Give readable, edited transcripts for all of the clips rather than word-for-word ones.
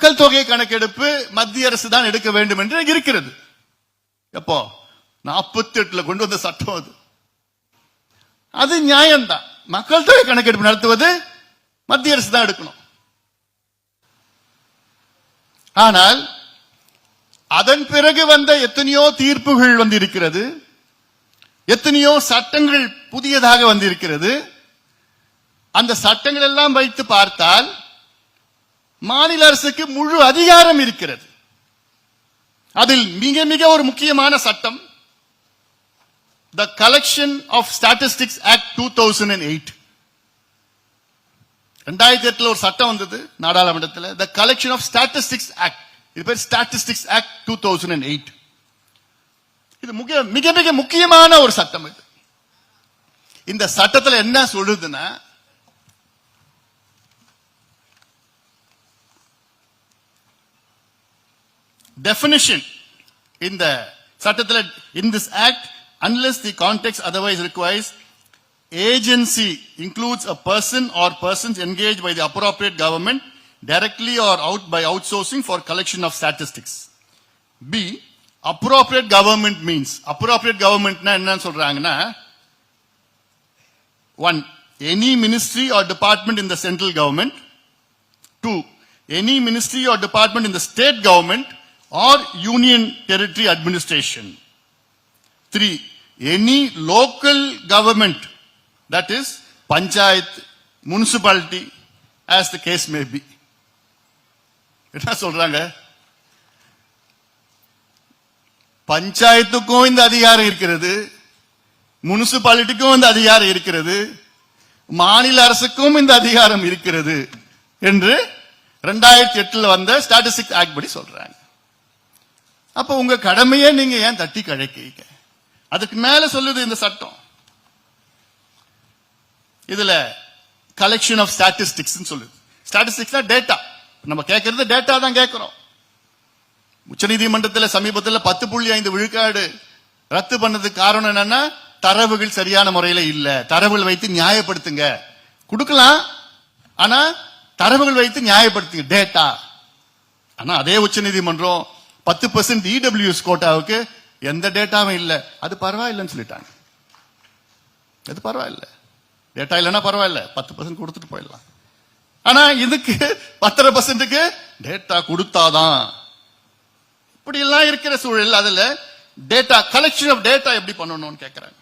மக்கள் தொகை கணக்கெடுப்பு மத்திய அரசு தான் எடுக்க வேண்டும் என்று இருக்கிறது. எப்போ 48 கொண்டு வந்த சட்டம் அது. அது நியாயம்தான். மக்கள் தொகை கணக்கெடுப்பு நடத்துவது மத்திய அரசு தான் எடுக்கணும். ஆனால் அதன் பிறகு வந்த எத்தனையோ தீர்ப்புகள் வந்திருக்கிறது, எத்தனையோ சட்டங்கள் புதியதாக வந்திருக்கிறது. அந்த சட்டங்கள் எல்லாம் வைத்து பார்த்தால் மாநில அரசுக்கு முழு அதிகாரம் இருக்கிறது. அதில் மிக மிக ஒரு முக்கியமான சட்டம் The Collection of Statistics Act 2008. 2008 ஒரு சட்டம் வந்தது நாடாளுமன்றத்தில், The Collection of Statistics Act. இது பேர் Statistics Act 2008. இது மிக மிக முக்கியமான ஒரு சட்டம். இது இந்த சட்டத்தில் என்ன சொல்லுதுன்னா, definition இந்த சட்டத்தில், in this act unless the context otherwise requires, agency includes a person or persons engaged by the appropriate government directly or by outsourcing for collection of statistics. B, appropriate government means, appropriate government na enna solranga, 1, any ministry or department in the central government. 2, any ministry or department in the state government or union territory administration. 3, any local government, that is panchayat, municipality, as the case may be. என்ன சொல்றாங்க? பஞ்சாயத்துக்கும் இந்த அதிகாரம் இருக்கிறது, முனிசிபாலிட்டிக்கும் இந்த அதிகாரம் இருக்கிறது, மாநில அரசுக்கும் இந்த அதிகாரம் இருக்கிறது என்று 2008 வந்த ஸ்டாட்டிஸ்டிக்ஸ் ஆக்ட் படி சொல்றாங்க. அப்ப உங்க கடமையை நீங்க ஏன் தட்டி கழிக்கிறீங்க? அதுக்கு மேல சொல்லுது இந்த சட்டம். இதுல கலெக்ஷன் ஆஃப் ஸ்டாட்டிஸ்டிக்ஸ் சொல்லுது. Statistics data. நம்ம கேட்கறது டேட்டா தான் கேட்கிறோம். உச்சநீதிமன்றத்தில் சமீபத்தில் 10.5 விழுக்காடு ரத்து பண்ணதுக்கு காரணம் என்னன்னா, தரவுகள் சரியான முறையில் இல்ல, தரவுகள் வைத்து நியாயப்படுத்துங்க. கொடுக்கலாம், ஆனா தரவுகள் வைத்து நியாயப்படுத்துங்க, டேட்டா. ஆனா அதே உச்சநீதிமன்றம் 10% இடபிள்யூஎஸ் கோட்டாவுக்கு எந்த டேட்டாவும் இல்ல, அது பரவாயில்லைன்னு சொல்லிட்டாங்க. அது பரவாயில்ல, டேட்டா இல்லைன்னா பரவாயில்ல, 10% கொடுத்துட்டு போயிடலாம். ஆனா இதுக்கு 10% டேட்டா கொடுத்தாதான். இப்படி எல்லாம் இருக்கிற சூழல், அதுல டேட்டா கலெக்ஷன் ஆஃப் டேட்டா எப்படி பண்ணணும்னு கேட்கிறாங்க.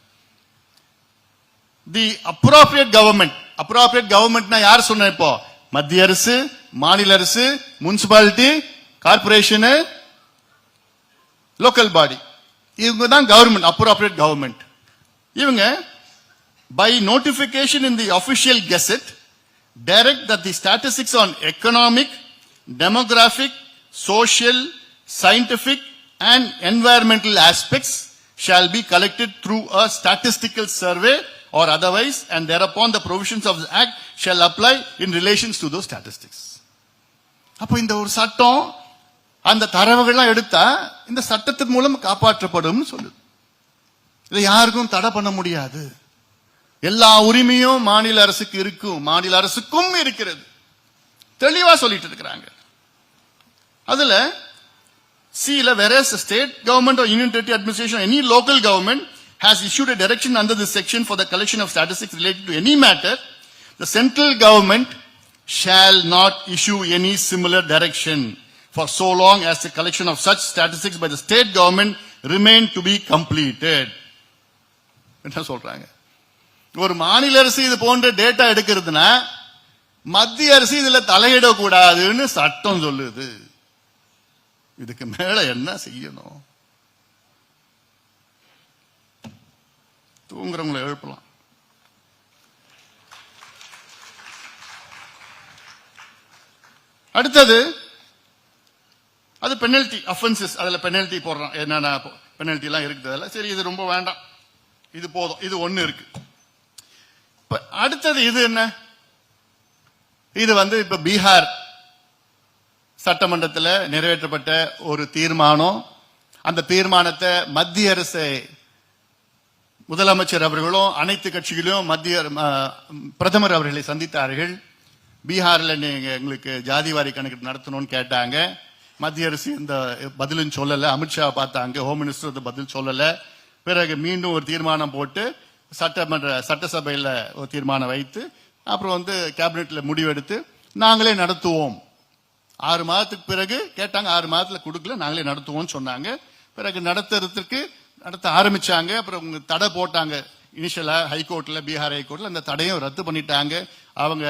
தி அப்ரோப்ரியேட் கவர்மெண்ட், அப்ரோப்ரியேட் கவர்மெண்ட்னா யார் சொன்ன? இப்போ மத்திய அரசு, மாநில அரசு, முனிசிபாலிட்டி, கார்பரேஷன், லோக்கல் பாடி, இவங்க தான் கவர்மெண்ட், அப்ரோப்ரியேட் கவர்மெண்ட். இவங்க by notification in the official gazette direct that the statistics on economic, demographic, social, scientific and environmental aspects shall be collected through a statistical survey or otherwise, and thereupon the provisions of the act shall apply in relations to those statistics. அப்ப இந்த ஒரு சட்டம் அந்த தரவுகள்லாம் எடுத்தா இந்த சட்டத்தின் மூலம் காப்பாற்றப்படும் சொல்லுது. இதை யாருக்கும் தடை பண்ண முடியாது. எல்லா உரிமையும் மாநில அரசுக்கு இருக்கும், மாநில அரசுக்கும் இருக்கிறது. தெளிவா சொல்லிட்டு இருக்கிறாங்க. அதுல C-ல whereas the state government or union territory administration or any local government has issued a direction under this section for the collection of statistics related to any matter, the central government shall not issue any similar direction for so long as the collection of such statistics by the state government remain to be completed. என்ன சொல்றாங்க? ஒரு மாநில அரசு இது போன்ற data எடுக்கிறதுனா மத்திய அரசு இதுல தலையிடக்கூடாதுன்னு சட்டம் சொல்லுது. இதுக்கு மேல என்ன செய்யணும்? தூங்குறவங்களை எழுப்பலாம். அடுத்தது அது பெனல்டி அஃபென்சஸ். அதுல பெனல்டி போடுறான், என்னென்ன பெனல்டி எல்லாம் இருக்குது. அதெல்லாம் சரி, இது ரொம்ப வேண்டாம், இது போதும், இது ஒண்ணு இருக்கு. அடுத்தது இது என்ன? இது இப்ப பீகார் சட்டமன்றத்தில் நிறைவேற்றப்பட்ட ஒரு தீர்மானம். அந்த தீர்மானத்தை மத்திய அரசு முதலமைச்சர் அவர்களும் அனைத்து கட்சிகளும் மத்திய பிரதமர் அவர்களை சந்தித்தார்கள். பீகார்ல நீங்க எங்களுக்கு ஜாதிவாரி கணக்கு நடத்தணும்னு கேட்டாங்க. மத்திய அரசு இந்த பதிலும் சொல்லல. அமித்ஷா பார்த்தாங்க, ஹோம் மினிஸ்டர் பதில் சொல்லல. பிறகு மீண்டும் ஒரு தீர்மானம் போட்டு சட்டசபையில ஒரு தீர்மானம் வைத்து அப்புறம் கேபினெட்ல முடிவெடுத்து நாங்களே நடத்துவோம். 6 மாதத்துக்கு பிறகு கேட்டாங்க, 6 மாதத்துல கொடுக்கல, நாங்களே நடத்துவோம் சொன்னாங்க. பிறகு நடத்த ஆரம்பிச்சாங்க. அப்புறம் தடை போட்டாங்க இனிஷியலா ஹைகோர்ட்ல, பீகார் ஹைகோர்ட்ல. அந்த தடையும் ரத்து பண்ணிட்டாங்க. அவங்க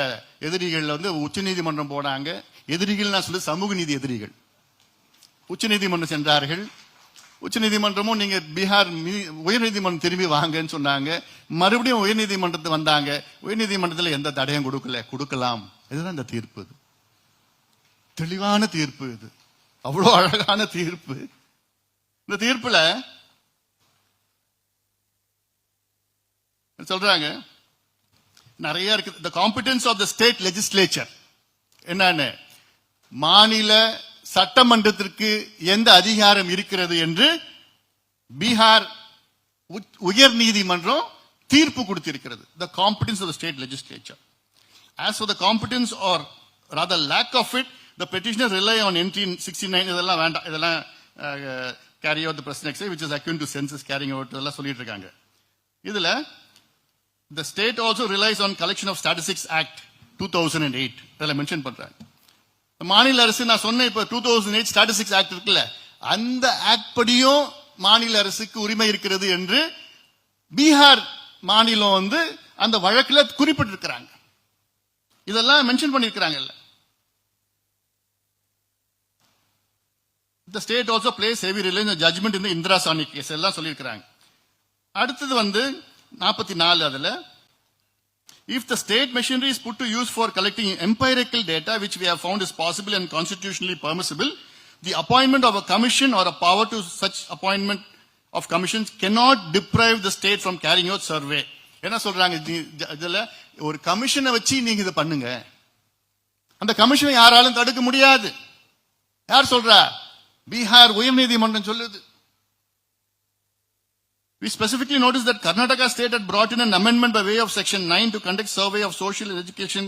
எதிரிகள் உச்ச நீதிமன்றம் போனாங்க. எதிரிகள் நான் சொல்லி சமூக நீதி எதிரிகள் உச்ச நீதிமன்றம் சென்றார்கள். உச்ச நீதிமன்றமும் நீங்க பீகார் உயர்நீதிமன்றம் திரும்பி வாங்கன்னு சொன்னாங்க. மறுபடியும் உயர்நீதிமன்றத்துக்கு வந்தாங்க. உயர்நீதிமன்றத்தில் எந்த தடையும் கொடுக்கலாம். இதுதான் இந்த தீர்ப்பு. தெளிவான தீர்ப்பு. இது அவ்வளவு அழகான தீர்ப்பு. இந்த தீர்ப்புல சொல்றாங்க நிறைய இருக்கு. the competence of the state legislature என்னன்னு, மாநில சட்டமன்றத்திற்கு எந்த அதிகாரம் இருக்கிறது என்று பீகார் உயர் நீதிமன்றம் தீர்ப்பு கொடுத்திருக்கிறது. the competence of the state legislature. as for the competence or rather lack of it, the petitioner rely on entry 69. இதெல்லாம் வேண்டாம், இதெல்லாம் carry out the present exercise which is akin to census carrying out இதெல்லாம் சொல்லிட்டு இருக்காங்க. இதுல the state also relies on collection of statistics act 2008 இதெல்லாம் mention பண்றாங்க. மாநில அரசு நான் சொன்ன இப்ப 2008 ஸ்டாட்டிஸ்டிக்ஸ் ஆக்ட் இருக்குல்ல, அந்த ஆக்ட் படியும் மாநில அரசுக்கு உரிமை இருக்கிறது என்று பீகார் மாநிலம் அந்த வழக்குல குறிப்பிட்டிருக்கிறாங்க. இதெல்லாம் mention பண்ணிருக்கிறாங்கல்ல. The state also plays heavy reliance on judgment in the Indira Sawhney case எல்லாம் சொல்லியிருக்கிறாங்க. அடுத்தது 44 அதுல, if the state machinery is put to use for collecting empirical data which we have found is possible and constitutionally permissible, the appointment of a commission or a power to such appointment of commissions cannot deprive the state from carrying out survey. என்ன சொல்றாங்க இதுல, ஒரு கமிஷனை வச்சு நீங்க இதை பண்ணுங்க, அந்த கமிஷனை யாராலும் தடுக்க முடியாது. யார் சொல்றா? பீகார் உயர்நீதிமன்றம் சொல்லுது. We specifically noticed that Karnataka state had brought in an amendment by way of section 9 to conduct survey of social and education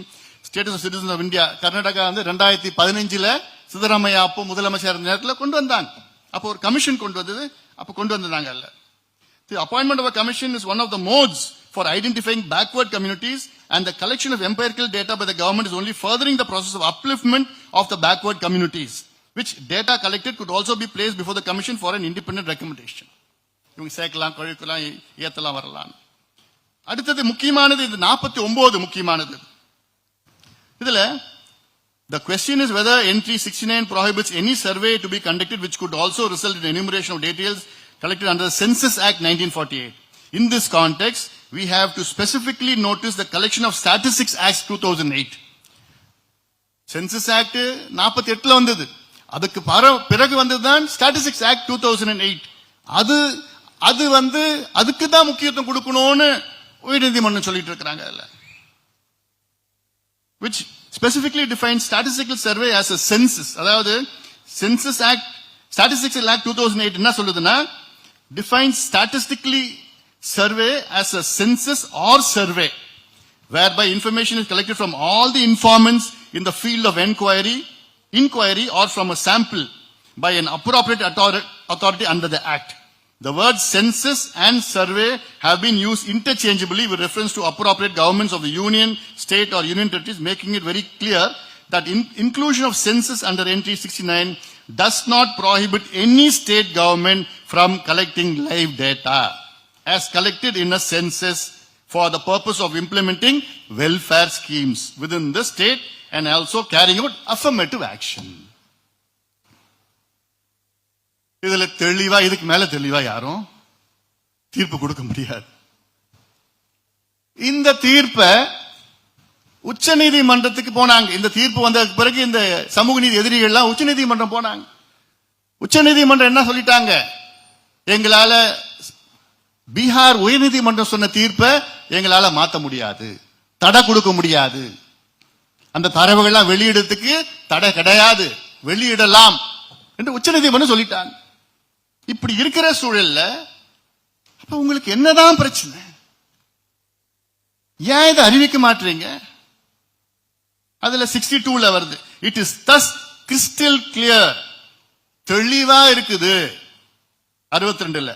status of citizens of India. Karnataka 2015 Siddaramaiah அப்போ முதலமைச்சர் நேரத்தில் கொண்டு வந்தாங்க. அப்போ ஒரு கமிஷன் கொண்டு வந்தாங்க. The appointment of a commission is one of the modes for identifying backward communities, and the collection of empirical data by the government is only furthering the process of upliftment of the backward communities, which data collected could also be placed before the commission for an independent recommendation. இவங்க சேர்க்கலாம், கழிக்கலாம், ஏத்தலாம், வரலாம். அடுத்தது முக்கியமானது, இது 49 முக்கியமானது. இதுல the question is whether entry 69 prohibits any survey to be conducted which could also result in enumeration of details collected under the Census Act 1948. In this context, we have to specifically notice the collection of Statistics Act 2008. Census Act 48 வந்தது. அதுக்கு பிறகு வந்ததுதான் Statistics Act 2008. அது அதுக்கு தான் முக்கியத்துவம் கொடுக்கணும்னு உயர்நீதிமன்றம் சொல்லிட்டு இருக்காங்க. which specifically defines statistical survey as a census. அதாவது Census Act Statistical Act 2008 என்ன சொல்லுதுன்னா, defines statistically survey as a census or survey whereby information is collected from all the informants in the field of inquiry or from a sample by an appropriate authority under the act. The words census and survey have been used interchangeably with reference to appropriate governments of the union, state or union territories, making it very clear that inclusion of census under entry 69 does not prohibit any state government from collecting live data as collected in a census for the purpose of implementing welfare schemes within the state and also carrying out affirmative action. இதுல தெளிவா, இதுக்கு மேல தெளிவா யாரும் தீர்ப்பு கொடுக்க முடியாது. இந்த தீர்ப்பை உச்ச நீதிமன்றத்துக்கு போனாங்க. இந்த தீர்ப்பு வந்த பிறகு இந்த சமூக நீதி எதிரிகள்லாம் உச்ச நீதிமன்றம் போனாங்க. உச்ச நீதிமன்றம் என்ன சொல்லிட்டாங்க, எங்களால பீகார் உயர்நீதிமன்றம் சொன்ன தீர்ப்பை எங்களால மாத்த முடியாது, தடை கொடுக்க முடியாது. அந்த தரவுகள்லாம் வெளியிடத்துக்கு தடை கிடையாது, வெளியிடலாம் என்று உச்ச நீதிமன்றம் சொல்லிட்டாங்க. இப்படி இருக்கிற சூழல்ல அப்ப உங்களுக்கு என்னதான் பிரச்சனை? ஏன் இதை அறிவிக்க மாட்டீங்க? அதுல 62ல வருது. It is thus crystal clear, தெளிவா இருக்குது 62ல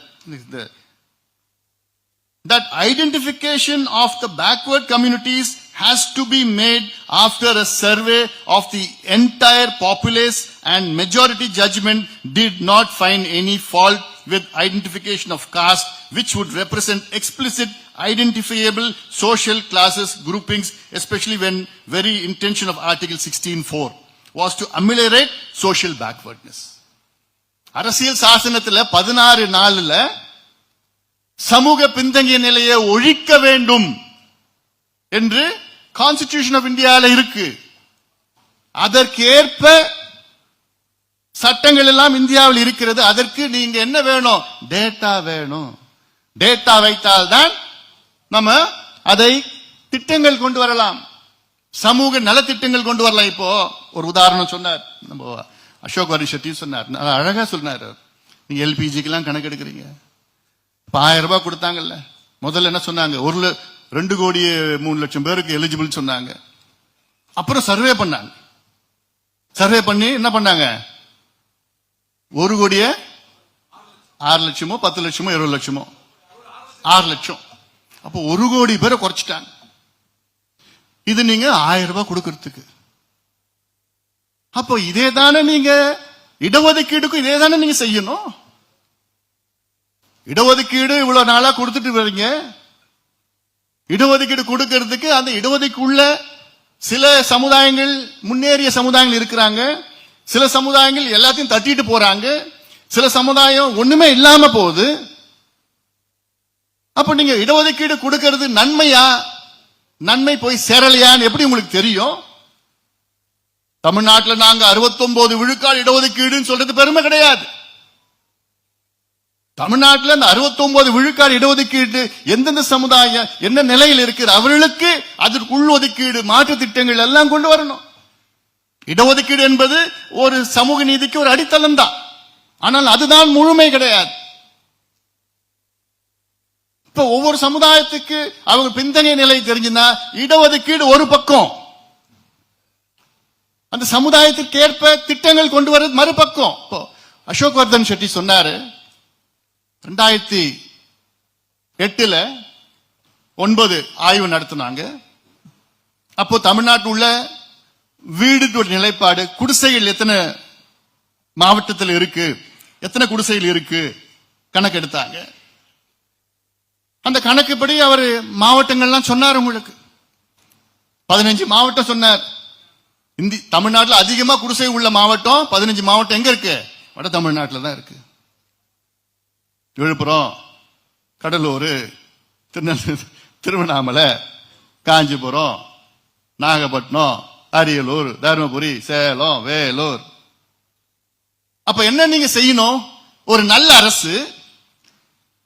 that identification of the backward communities has to be made after a survey of the entire populace, and majority judgment did not find any fault with identification of caste, which would represent explicit identifiable social classes groupings, especially when very intention of article 16(4) was to ameliorate social backwardness. அரசியல் சாசனத்துல 16(4)ல சமூக பின்தங்கிய நிலையை ஒழிக்க வேண்டும் என்று constitution of இந்தியாவில் இருக்கு. அதற்கேற்ப சட்டங்கள் எல்லாம் இந்தியாவில் இருக்கிறது. அதற்கு நீங்க என்ன வேணும்? டேட்டா வேணும். டேட்டா வைத்தால்தான் நம்ம அதை திட்டங்கள் கொண்டு வரலாம், சமூக நலத்திட்டங்கள் கொண்டு வரலாம். இப்போ ஒரு உதாரணம் சொன்னார் நம்ம அசோக் வரி ஷெட்டி சொன்னார், அழகா சொன்னார். நீங்க எல்பிஜிக்கு எல்லாம் கணக்கு எடுக்கிறீங்க, 1000 ரூபாய் கொடுத்தாங்கல்ல. முதல்ல என்ன சொன்னாங்க? 2,03,00,000 பேருக்கு எலிஜிபிள் சொன்னாங்க. அப்புறம் சர்வே பண்ணாங்க. சர்வே பண்ணி என்ன பண்ணாங்க? 1,06,00,000 10 லட்சமோ 20 லட்சமோ 6 லட்சம். அப்போ 1 கோடி பேரை குறைச்சிட்டாங்க. இது நீங்க 1000 ரூபாய் கொடுக்கறதுக்கு. அப்போ இதே தானே நீங்க இடஒதுக்கீடுக்கும் இதே தானே நீங்க செய்யணும். இடஒதுக்கீடு இவ்வளவு நாளா கொடுத்துட்டு வரீங்க. இடஒதுக்கீடு கொடுக்கிறதுக்கு அந்த இடஒதுக்குள்ள சில சமுதாயங்கள், முன்னேறிய சமுதாயங்கள் இருக்கிறாங்க, சில சமுதாயங்கள் எல்லாத்தையும் தட்டிட்டு போறாங்க, சில சமுதாயம் ஒண்ணுமே இல்லாம போகுது. அப்ப நீங்க இடஒதுக்கீடு கொடுக்கிறது நன்மையா, நன்மை போய் சேரலையான்னு எப்படி உங்களுக்கு தெரியும்? தமிழ்நாட்டில் நாங்க 69 விழுக்காடு இடஒதுக்கீடுன்னு சொல்றது பெருமை கிடையாது. தமிழ்நாட்டில் அந்த 69 விழுக்காடு இடஒதுக்கீடு எந்தெந்த சமுதாயம் என்ன நிலையில் இருக்கிற அவர்களுக்கு அதற்கு உள்ஒதுக்கீடு மாற்று திட்டங்கள் எல்லாம் கொண்டு வரணும். இடஒதுக்கீடு என்பது ஒரு சமூக நீதிக்கு ஒரு அடித்தளம் தான், ஆனால் அதுதான் முழுமை கிடையாது. இப்ப ஒவ்வொரு சமுதாயத்துக்கு அவங்க பின்தங்கிய நிலை தெரிஞ்சுன்னா இடஒதுக்கீடு ஒரு பக்கம், அந்த சமுதாயத்திற்கு ஏற்ப திட்டங்கள் கொண்டு வர்றது மறுபக்கம். இப்போ அசோக் வர்தன் ஷெட்டி சொன்னாரு, 2008ல 9 ஆய்வு நடத்தினாங்க. அப்போ தமிழ்நாட்டில் உள்ள வீடு நிலைப்பாடு, குடிசைகள் எத்தனை மாவட்டத்தில் இருக்கு, எத்தனை குடிசைகள் இருக்கு கணக்கு எடுத்தாங்க. அந்த கணக்குப்படி அவர் மாவட்டங்கள்லாம் சொன்னார். உங்களுக்கு 15 மாவட்டம் சொன்னார். தமிழ்நாட்டில் அதிகமா குடிசை உள்ள மாவட்டம் 15 மாவட்டம் எங்க இருக்கு? வட தமிழ்நாட்டில் தான் இருக்கு. விழுப்புரம், கடலூர், திருவண்ணாமலை, காஞ்சிபுரம், நாகப்பட்டினம், அரியலூர், தருமபுரி, சேலம், வேலூர். அப்ப என்ன நீங்க செய்யணும்? ஒரு நல்ல அரசு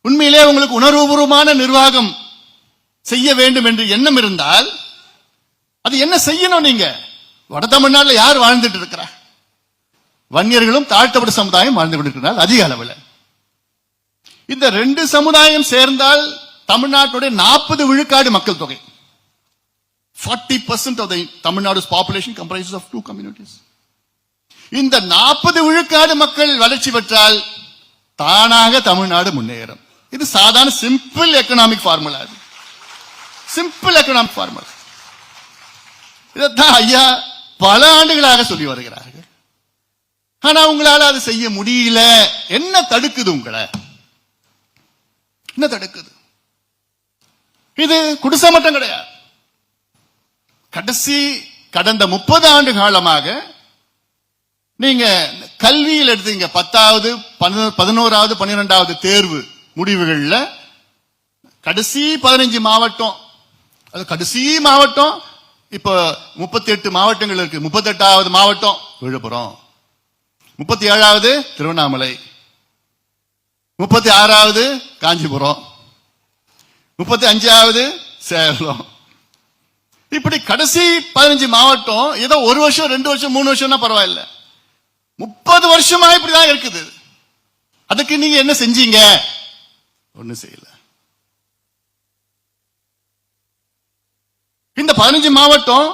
உண்மையிலே உங்களுக்கு உணர்வுபூர்வமான நிர்வாகம் செய்ய வேண்டும் என்று எண்ணம் இருந்தால் அது என்ன செய்யணும்? நீங்க வட தமிழ்நாட்டில் யார் வாழ்ந்துட்டு இருக்கிறா? வன்னியர்களும் தாழ்த்தப்பட்ட சமுதாயம் வாழ்ந்து கொண்டிருக்கிறார் அதிக அளவில். இந்த 2 சமுதாயம் சேர்ந்தால் தமிழ்நாட்டுடைய 40 விழுக்காடு மக்கள் தொகை. 40% of the Tamil Nadu's population comprises of 2 communities. இந்த 40 விழுக்காடு மக்கள் வளர்ச்சி பெற்றால் தானாக தமிழ்நாடு முன்னேறும். இது சாதாரண simple economic formula. Simple economic formula. இதைத்தான் ஐயா பல ஆண்டுகளாக சொல்லி வருகிறார்கள். ஆனா உங்களால அது செய்ய முடியல. என்ன தடுக்குது உங்களை? என்ன தடுக்குது? இது குடிசை மட்டும் கிடையாது. கடந்த 30 ஆண்டு காலமாக நீங்க கல்வியில் எடுத்தீங்க, 10வது 11வது 12வது தேர்வு முடிவுகள்ல கடைசி 15 மாவட்டம், அது கடைசி மாவட்டம் இப்ப 38 மாவட்டங்கள் இருக்கு. 38வது மாவட்டம் விழுப்புரம், 37வது திருவண்ணாமலை, 36வது காஞ்சிபுரம், 35வது சேலம். இப்படி கடைசி 15 மாவட்டம் ஏதோ 1 வருஷம் 2 வருஷம் 3 வருஷம்னா பரவாயில்ல, 30 வருஷமா இப்படிதான் இருக்குது. அதுக்கு நீங்க என்ன செஞ்சீங்க? ஒண்ணும் செய்யல. இந்த 15 மாவட்டம்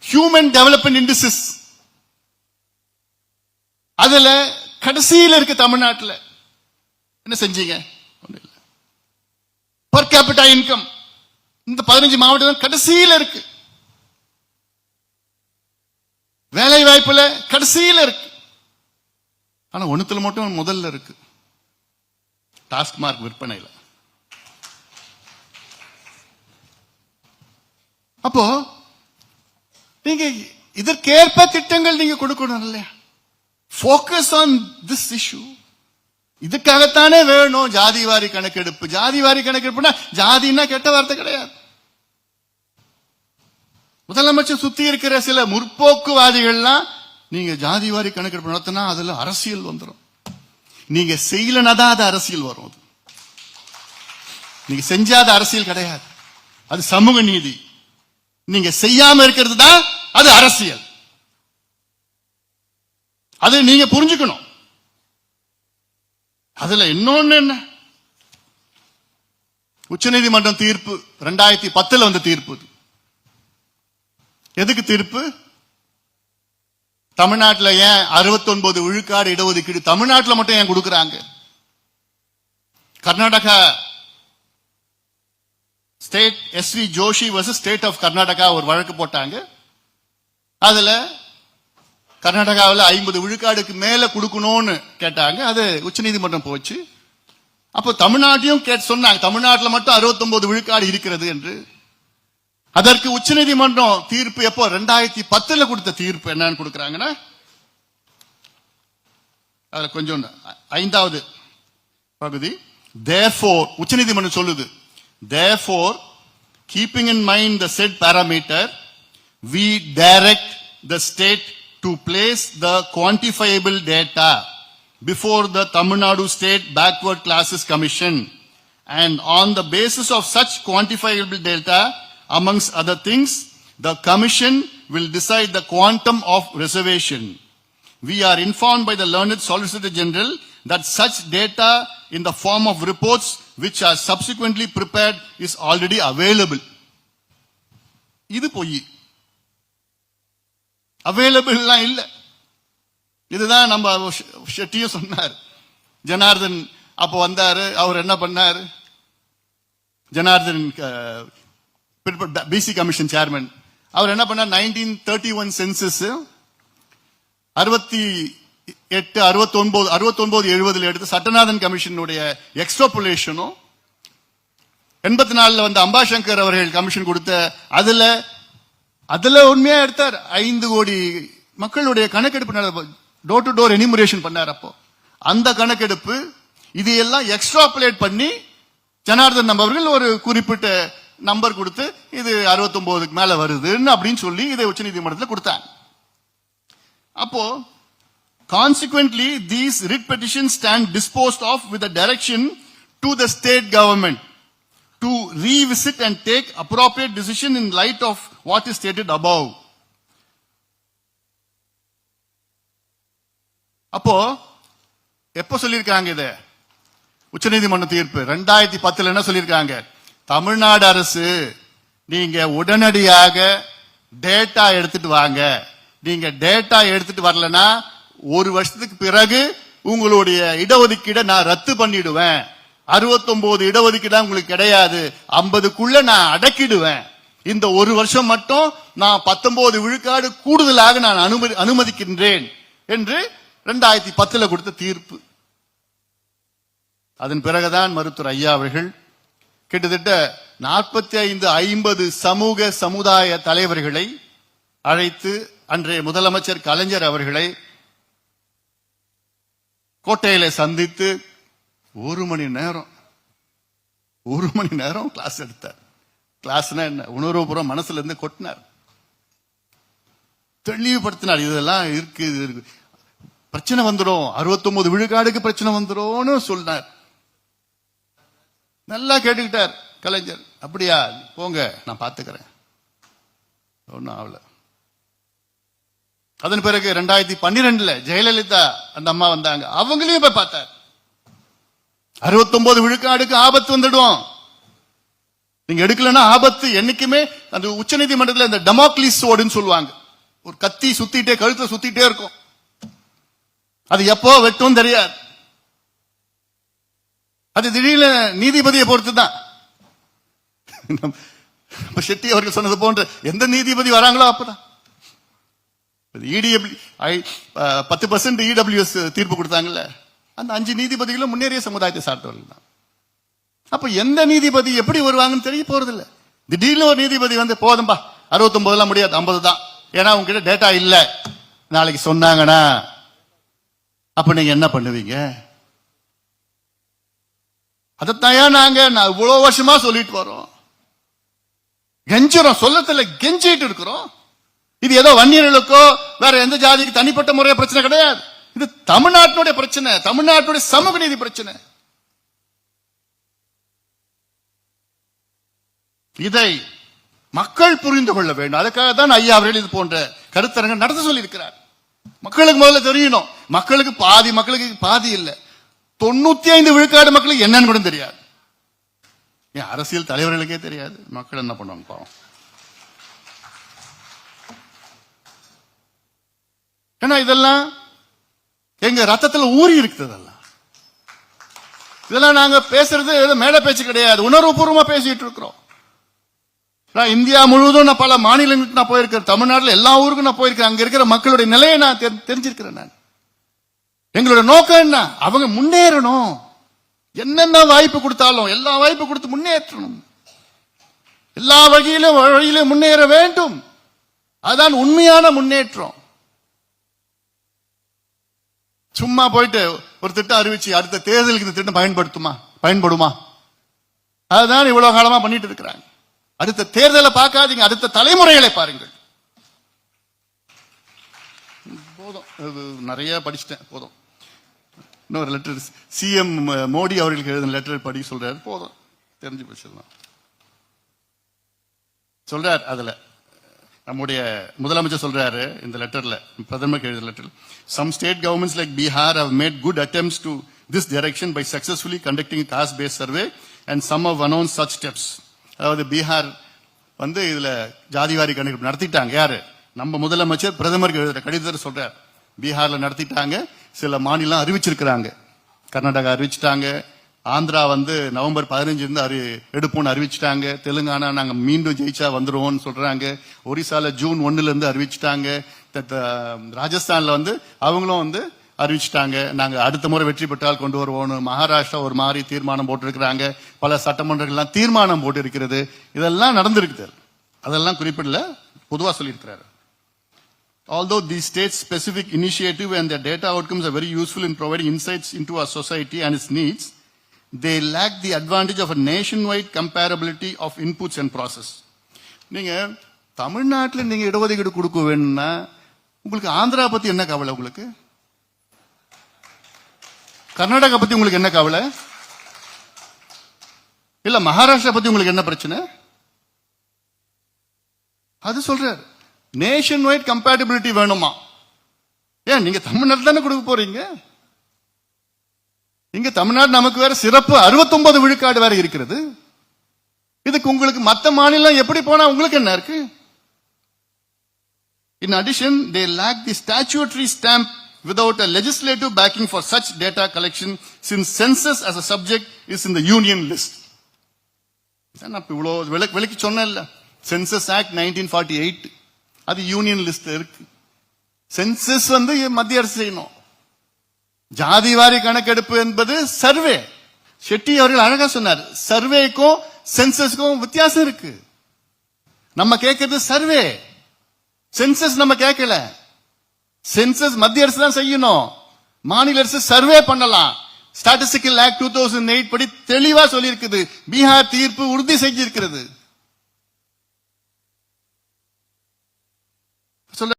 ஹியூமன் டெவலப்மெண்ட் இண்டிசஸ். அதுல கடைசியில இருக்கு தமிழ்நாட்டில். என்ன செஞ்சீங்க? ஒண்ணு இல்ல. பர் கேபிட்டா இன்கம் இந்த 15 மாவட்டம் கடைசியில இருக்கு. வேலை வாய்ப்புல கடைசியில இருக்கு. ஆனா ஒண்ணுத்துல மட்டும் முதல்ல இருக்கு, டாஸ்மார்க் விற்பனையில். அப்போ நீங்க இதற்கேற்ப திட்டங்கள் நீங்க கொடுக்கணும் இல்லையா? Focus on this issue. இதுக்காகத்தானே வேணும் ஜாதிவாரி கணக்கெடுப்பு. ஜாதிவாரி கணக்கெடுப்புனா ஜாதின்னா கெட்ட வார்த்தை கிடையாது. முதலமைச்சர் சுத்தி இருக்கிற சில முற்போக்குவாதிகள்லாம் நீங்க ஜாதிவாரி கணக்கெடுப்பு நடத்தினா அதுல அரசியல் வந்துடும். நீங்க செய்யலனா தான் அது அரசியல் வரும். நீங்க செஞ்சாத அரசியல் கிடையாது, அது சமூக நீதி. நீங்க செய்யாம இருக்கிறது தான் அது அரசியல். அது நீங்க புரிஞ்சுக்கணும். அதுல இன்னொன்னு என்ன, உச்சநீதிமன்றம் தீர்ப்பு 2010 வந்த தீர்ப்பு. எதுக்கு தீர்ப்பு? தமிழ்நாட்டில் ஏன் 69 விழுக்காடு இடஒதுக்கீடு தமிழ்நாட்டில் மட்டும் ஏன் கொடுக்கறாங்க? Karnataka state SV Joshi versus state of Karnataka ஒரு வழக்கு போட்டாங்க. அதுல கர்நாடகாவில் 50 விழுக்காடுக்கு மேல கொடுக்கணும்னு கேட்டாங்க. அது உச்சநீதிமன்றம் போச்சு. அப்போ தமிழ்நாட்டையும் சொன்னாங்க, தமிழ்நாட்டில் மட்டும் 69 விழுக்காடு இருக்கிறது என்று. அதற்கு உச்சநீதிமன்றம் தீர்ப்பு எப்போ? 2010 கொடுத்த தீர்ப்பு என்னன்னு கொடுக்கறாங்கன்னா, அதுல கொஞ்சம் 5வது பகுதி. Therefore, உச்சநீதிமன்றம் சொல்லுது, therefore, keeping in mind the said parameter, we direct the state to place the quantifiable data before the Tamil Nadu State Backward Classes Commission, and on the basis of such quantifiable data, amongst other things, the commission will decide the quantum of reservation. We are informed by the learned Solicitor General that such data in the form of reports which are subsequently prepared is already available. இது பொய். Available இல்ல. இதுதான் நம்ம ஷெட்டியும் சொன்னார். ஜனார்தன் அப்போ வந்தாரு. அவர் என்ன பண்ணாரு? Janardhan BC commission chairman. அவர் என்ன பண்ணார்? 1931 சென்சஸ் 68, 69, 70 எடுத்து சட்டநாதன் கமிஷனுடைய எக்ஸ்ட்ராபுலேஷனும் 84 வந்த அம்பாசங்கர் அவர்கள் கமிஷன் கொடுத்த அதுல உண்மையா எடுத்தார். 5 கோடி மக்களுடைய கணக்கெடுப்பு டோர் டு டோர் எனிமுரேஷன் பண்ணார். அப்போ அந்த கணக்கெடுப்பு இது எல்லாம் எக்ஸ்ட்ராபுலேட் பண்ணி ஜனார்தன் அவர்கள் ஒரு குறிப்பிட்ட நம்பர் கொடுத்து இது 69க்கு மேல வருதுன்னு அப்படின்னு சொல்லி இதை உச்சநீதிமன்றத்தில் கொடுத்தாங்க. அப்போ consequently these writ petitions stand disposed of with a direction to the state government to revisit and take appropriate decision in light of what is stated above. அப்போ எப்ப சொல்லிருக்காங்க? இத உச்சநீதிமன்ற தீர்ப்பு 2010 என்ன சொல்லிருக்காங்க? தமிழ்நாடு அரசு நீங்க உடனடியாக டேட்டா எடுத்துட்டு வாங்க. நீங்க டேட்டா எடுத்துட்டு வரலனா 1 வருஷத்துக்கு பிறகு உங்களுடைய இடஒதுக்கீடை நான் ரத்து பண்ணிடுவேன். 69 இடஒதுக்கீடு உங்களுக்கு கிடையாது, 50க்குள்ள நான் அடக்கிடுவேன். இந்த 1 வருஷம் மட்டும் நான் 19 விழுக்காடு கூடுதலாக நான் அனுமதிக்கின்றேன் என்று 2010 கொடுத்த தீர்ப்பு. அதன் பிறகுதான் மருத்துவர் ஐயா அவர்கள் கிட்டத்தட்ட 45-50 சமூக சமுதாய தலைவர்களை அழைத்து அன்றைய முதலமைச்சர் கலைஞர் அவர்களை கோட்டையில சந்தித்து 1 மணி நேரம் கிளாஸ் எடுத்தார். கிளாஸ்னா என்ன? உணர்வுபூர்வம் மனசுல இருந்து கொட்டினார், தெளிவுபடுத்தினார். இதெல்லாம் இருக்கு, பிரச்சனை வந்துடும், 69 விழுக்காடுக்கு பிரச்சனை வந்துடும் சொன்னார். நல்லா கேட்டுக்கிட்டார் கலைஞர். அப்படியா, போங்க நான் பாத்துக்கிறேன். ஒன்னும் ஆகல. அதன் பிறகு 2012 ஜெயலலிதா அந்த அம்மா வந்தாங்க. அவங்களையும் போய் பார்த்தார். 69 விழுக்காடுக்கு ஆபத்து வந்துடும், நீங்க எடுக்கலன்னா ஆபத்து. என்னைக்குமே அந்த உச்சநீதிமன்றத்தில் இந்த டெமோக்லிஸ் சோடுன்னு சொல்லுவாங்க, ஒரு கத்தி சுத்திட்டே கழுத்தை சுத்திட்டே இருக்கும், அது எப்போ வெட்டும் தெரியாது. அது திடீர்னு நீதிபதியை பொறுத்து தான். ஷெட்டி அவர்கள் சொன்னது போன்ற எந்த நீதிபதி வராங்களோ அப்பதான். 10% இடபிள்யூஎஸ் தீர்ப்பு கொடுத்தாங்கல்ல, அந்த 5 நீதிபதிகளும் முன்னேறிய சமுதாயத்தை சார்ந்தவர்கள் தான். அப்ப எந்த நீதிபதி எப்படி வருவாங்கன்னு தெரிய போறது இல்ல. திடீர்னு ஒரு நீதிபதி வந்து போதும்பா 69 முடியாது 50 தான், ஏன்னா உங்ககிட்ட டேட்டா இல்ல நாளைக்கு சொன்னாங்கன்னா அப்ப நீங்க என்ன பண்ணுவீங்க? அதைத்தான் நாங்க இவ்வளவு வருஷமா சொல்லிட்டு வரோம், கெஞ்சுறோம், சொல்லத்துல கெஞ்சிட்டு இருக்கிறோம். இது ஏதோ வன்னியர்களுக்கோ வேற எந்த ஜாதிக்கு தனிப்பட்ட முறைய பிரச்சனை கிடையாது. இது தமிழ்நாட்டினுடைய பிரச்சனை, தமிழ்நாட்டுடைய சமூக நீதி பிரச்சனை. இதை மக்கள் புரிந்து கொள்ள வேண்டும். அதுக்காக தான் ஐயா அவர்கள் இது போன்ற கருத்தரங்க நடத்த சொல்லி இருக்கிறார். மக்களுக்கு முதல்ல தெரியணும். மக்களுக்கு பாதி இல்ல, 95 விழுக்காடு மக்களுக்கு என்னன்னு கூட தெரியாது. ஏன் அரசியல் தலைவர்களுக்கே தெரியாது, மக்கள் என்ன பண்ணுவாங்க பாவம். ஏன்னா இதெல்லாம் எங்க ரத்தத்தில் ஊறி இருக்குது. இதெல்லாம் நாங்க பேசுறது மேடை பேச்சு கிடையாது, உணர்வுபூர்வமா பேசிட்டு இருக்கிறோம். இந்தியா முழுவதும் நான் பல மாநிலங்களுக்கு நான் போயிருக்கேன், தமிழ்நாட்டில் எல்லா ஊருக்கும் நான் போயிருக்கேன். அங்க இருக்கிற மக்களுடைய நிலையை நான் தெரிஞ்சிருக்கிறேன். நான் எங்களோட நோக்கம் என்ன? அவங்க முன்னேறணும். என்னென்ன வாய்ப்பு கொடுத்தாலும் எல்லா வாய்ப்பு கொடுத்து முன்னேற்றணும், எல்லா வழியிலும் முன்னேற வேண்டும். அதான் உண்மையான முன்னேற்றம். சும்மா போயிட்டு ஒரு திட்டம் அறிவிச்சு அடுத்த தேர்தலுக்கு இந்த திட்டம் பயன்படுமா? அதுதான் இவ்வளவு காலமா பண்ணிட்டு இருக்கிறாங்க. அடுத்த தேர்தலை பார்க்காதீங்க, அடுத்த தலைமுறைகளை பாருங்கள். போதும், நிறைய படிச்சுட்டேன், போதும். இன்னொரு லெட்டர் சிஎம் மோடி அவர்களுக்கு எழுதின லெட்டர் படி சொல்றாரு, போதும் தெரிஞ்சு போச்சிடலாம். சொல்றார், அதுல நம்முடைய முதலமைச்சர் சொல்றாரு இந்த லெட்டர்ல, பிரதமருக்கு எழுதின letter, some state governments like Bihar have made good attempts to this direction by successfully conducting a caste-based survey and some have announced such steps. அதாவது பீகார் வந்து இதுல ஜாதிவாரி கணக்கெடுப்பு நடத்திட்டாங்க. யாரு? நம்ம முதலமைச்சர் பிரதமருக்கு எழுதுற கடிதத்தை சொல்றார். பீகார்ல நடத்திட்டாங்க, சில மாநிலம் அறிவிச்சிருக்கிறாங்க. கர்நாடகா அறிவிச்சிட்டாங்க, ஆந்திரா வந்து நவம்பர் 15 இருந்து எடுப்போம்னு அறிவிச்சிட்டாங்க, தெலுங்கானா நாங்க மீண்டும் ஜெயிச்சா வந்துருவோம்னு சொல்றாங்க, ஒரிசால ஜூன் 1 இருந்து அறிவிச்சிட்டாங்க, ராஜஸ்தான்ல வந்து அவங்களும் வந்து அறிவிச்சிட்டாங்க நாங்க அடுத்த முறை வெற்றி பெற்றால் கொண்டு வருவோம். மகாராஷ்டிரா ஒரு மாதிரி தீர்மானம் போட்டிருக்கிறாங்க, பல சட்டமன்றங்கள்லாம் தீர்மானம் போட்டு இருக்கிறது. இதெல்லாம் நடந்திருக்குது, அதெல்லாம் குறிப்பிடல, பொதுவா சொல்லியிருக்கிறாரு. Although these states specific initiative and their data outcomes are very useful in providing insights into our society and its needs, they lack the advantage of a nationwide comparability of inputs and process. நீங்க தமிழ்நாட்டில் நீங்க இடஒதுக்கீடு கொடுக்க வேணும்னா உங்களுக்கு ஆந்திரா பத்தி என்ன கவலை? உங்களுக்கு கர்நாடகா பத்தி உங்களுக்கு என்ன கவலை? இல்ல மகாராஷ்டிரா பத்தி உங்களுக்கு என்ன பிரச்சனை? அது சொல்றாரு, நேஷன் வைட் கம்பேட்டபிலிட்டி வேணுமா? ஏன் நீங்க தமிழ்நாட்டில் தானே கொடுக்க போறீங்க? இங்க தமிழ்நாடு நமக்கு வேற சிறப்பு 69 விழுக்காடு வேற இருக்கிறது. இதுக்கு உங்களுக்கு மத்த மாநிலம் எப்படி போனா உங்களுக்கு என்ன இருக்கு? In addition, they lack the statutory stamp without a legislative backing for such data collection, since census as a subject is in the union list. நான் இவ்வளவு விலைக்கு சொன்னேன்ல, சென்சஸ் ஆக்ட் 1948 அது யூனியன் லிஸ்ட் இருக்கு. சென்சஸ் வந்து மத்திய அரசு செய்யணும். ஜாதிவாரி கணக்கெடுப்பு என்பது சர்வே. ஷெட்டி அவர்கள் அழகா சொன்னார், சர்வேக்கும் சென்சஸ்க்கும் வித்தியாசம் இருக்கு. நம்ம கேட்கறது சர்வே, சென்சஸ் நம்ம கேட்கல. சென்சஸ் மத்திய அரசு தான் செய்யணும், மாநில அரசு சர்வே பண்ணலாம். ஸ்டாட்டிஸ்டிக்கல் ஆக்ட் 2008 படி தெளிவா சொல்லி இருக்குது. பீகார் தீர்ப்பு உறுதி செஞ்சிருக்கிறது.